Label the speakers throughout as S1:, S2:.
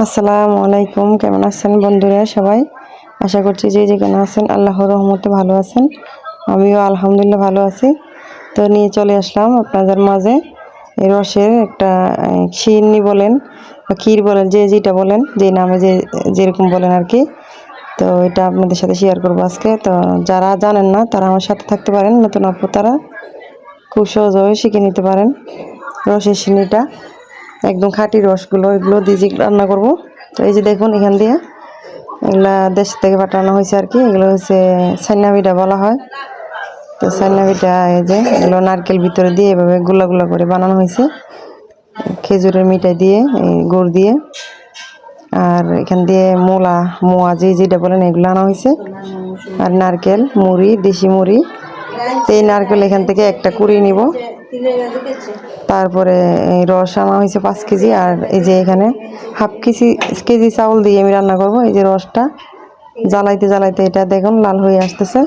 S1: আসসালামু আলাইকুম। কেমন আছেন বন্ধুরা সবাই? আশা করছি যে যেখানে আছেন আল্লাহর রহমতে ভালো আছেন। আমিও আলহামদুলিল্লাহ ভালো আছি। তো নিয়ে চলে আসলাম আপনাদের মাঝে এই রসের একটা খিরনি বলেন বা ক্ষীর বলেন, যে যেটা বলেন, যে নামে যেরকম বলেন আর কি। তো এটা আপনাদের সাথে শেয়ার করবো আজকে। তো যারা জানেন না তারা আমার সাথে থাকতে পারেন, নতুন আপু তারা খুব সহজভাবে শিখে নিতে পারেন রসের সিন্নিটা। একদম খাঁটি রসগুলো এগুলো দিয়ে রান্না করব। তো এই যে দেখুন এখান দিয়ে এগুলা দেশ থেকে পাঠানো হয়েছে আর কি। এগুলো হচ্ছে ছাইনা পিঠা বলা হয়। তো ছাইনা পিঠা এই যে এগুলো নারকেল ভিতরে দিয়ে এভাবে গুলা গুলা করে বানানো হয়েছে, খেজুরের মিঠাই দিয়ে, এই গুড় দিয়ে, আর এখান দিয়ে মোয়া যেটা বলেন এগুলো আনা হয়েছে, আর নারকেল মুড়ি, দেশি মুড়ি। তো এই নারকেল এখান থেকে একটা কুড়িয়ে নিব। তারপরে এই রস আনা হয়েছে 5 কেজি। আর এই যে এখানে হাফ কেজি চাউল দিয়ে আমি রান্না করব। এই যে রসটা জ্বালাইতে জ্বালাইতে এটা দেখুন লাল হয়ে আসতেছে।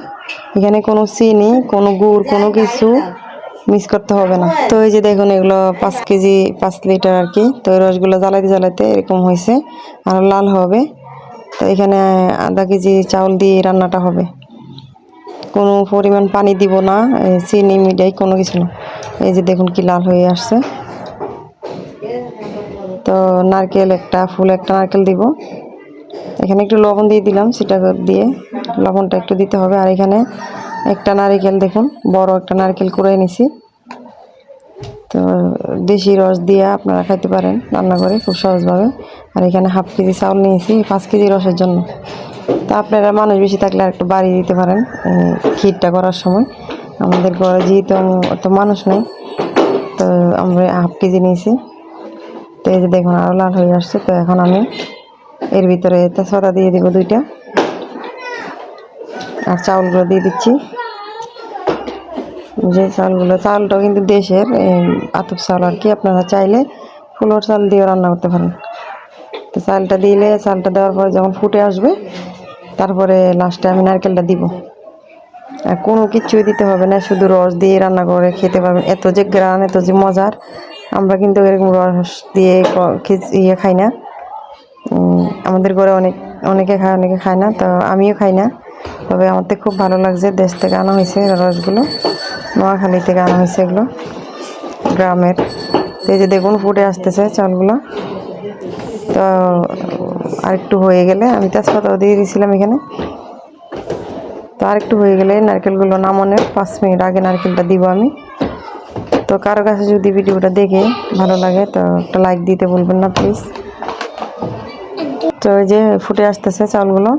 S1: এখানে কোনো চিনি, কোনো গুড়, কোনো কিছু মিক্স করতে হবে না। তো এই যে দেখুন এগুলো 5 কেজি 5 লিটার আর কি। তো এই রসগুলো জ্বালাইতে জ্বালাইতে এরকম হয়েছে, আর লাল হবে। তো এখানে আধা কেজি চাউল দিয়ে রান্নাটা হবে। কোনো পরিমাণ পানি দিব না, চিনি মিঠাই কোনো কিছু না। এই যে দেখুন কি লাল হয়ে আসছে। তো নারকেল একটা নারকেল দিব। এখানে একটু লবণ দিয়ে দিলাম, সেটা দিয়ে লবণটা একটু দিতে হবে। আর এখানে একটা নারকেল দেখুন, বড় একটা নারকেল কুড়াই নিছি। তো দেশি রস দিয়ে আপনারা খাইতে পারেন রান্না করে খুব সহজভাবে। আর এখানে হাফ কেজি চাউল নিয়েছি 5 কেজি রসের জন্য। তো আপনারা মানুষ বেশি থাকলে আর একটু বাড়িয়ে দিতে পারেন ক্ষীরটা করার সময়। আমাদের ঘরে যেহেতু অত মানুষ নেই, তো আমরা হাফ কেজি নিয়েছি। তো এই যে দেখুন আরও লাল হয়ে আসছে। তো এখন আমি এর ভিতরে তেজপাতা দিয়ে দিব 2টা, আর চাউলগুলো দিয়ে দিচ্ছি। যে চাউলটাও কিন্তু দেশের আতপ চাউল আর কি। আপনারা চাইলে ফুলোর চাল দিয়ে রান্না করতে পারেন। তো চালটা দেওয়ার পরে যখন ফুটে আসবে, তারপরে লাস্টে আমি নারকেলটা দিব। আর কোনো কিছুই দিতে হবে না, শুধু রস দিয়ে রান্না করে খেতে পারবেন। এত যে গ্রান, এত যে মজার। আমরা কিন্তু এরকম রস দিয়ে খাই না। আমাদের ঘরে অনেকে খায়, অনেকে খায় না। তো আমিও খাই না, তবে আমার তো খুব ভালো লাগছে। দেশ থেকে আনা হয়েছে রসগুলো, নোয়াখালী থেকে আনা হয়েছে এগুলো, গ্রামের। এই যে দেখুন ফুটে আসতেছে চালগুলো। তো আরেকটু হয়ে গেলে, আমি তেজপাতাও দিয়ে দিয়েছিলাম এখানে। তো আরেকটু হয়ে গেলে নারকেলগুলো নামানোর 5 মিনিট আগে নারকেলটা দিব আমি। তো কারো কাছে যদি ভিডিওটা দেখে ভালো লাগে তো একটা লাইক দিতে বলবেন না প্লিজ। তো এই যে ফুটে আসতেছে চাউলগুলো।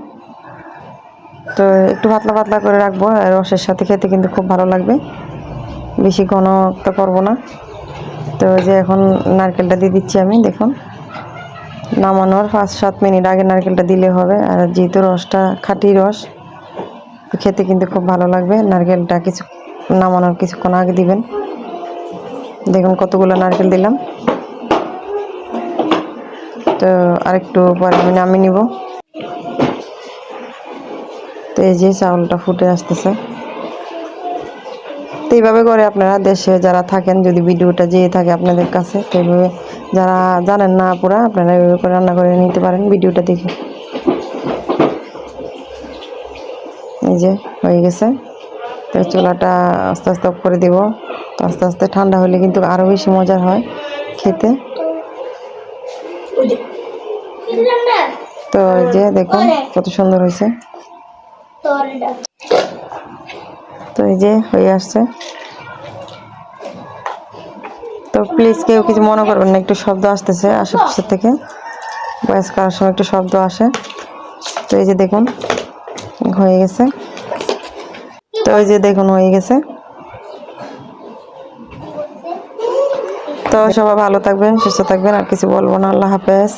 S1: তো একটু পাতলা পাতলা করে রাখবো, আর রসের সাথে খেতে কিন্তু খুব ভালো লাগবে। বেশি ঘন তো করবো না। তো যে এখন নারকেলটা দিয়ে দিচ্ছি আমি। দেখুন নামানোর 5-7 মিনিট আগে নারকেলটা দিলে হবে। আর যেহেতু রসটা খাঁটি রস, তো খেতে কিন্তু খুব ভালো লাগবে। নারকেলটা নামানোর কিছুক্ষণ আগে দিবেন। দেখুন কতগুলো নারকেল দিলাম। তো আরেকটু পরে আমি নামিয়ে নিব। তো এই যে চাউলটা ফুটে আসতেছে। তো এইভাবে করে আপনারা দেশে যারা থাকেন, যদি ভিডিওটা যেয়ে থাকে আপনাদের কাছে, তো এইভাবে যারা জানেন না পুরা, আপনারা এইভাবে করে রান্না করে নিতে পারেন ভিডিওটা দেখে। এই যে হয়ে গেছে। তো চুলাটা আস্তে আস্তে অফ করে দেব। তো আস্তে আস্তে ঠান্ডা হলে কিন্তু আরও বেশি মজার হয় খেতে। তো এই যে দেখুন কত সুন্দর হয়েছে। তো এই যে হয়ে আসছে। তো প্লিজ কেউ কিছু মনে করবেন না, একটু শব্দ আসতেছে আশেপাশের থেকে, বয়স করার সময় একটু শব্দ আসে। তো এই যে দেখুন হয়ে গেছে। তো এই যে দেখুন হয়ে গেছে। তো সবাই ভালো থাকবেন, সুস্থ থাকবেন। আর কিছু বলবো না। আল্লাহ হাফেজ।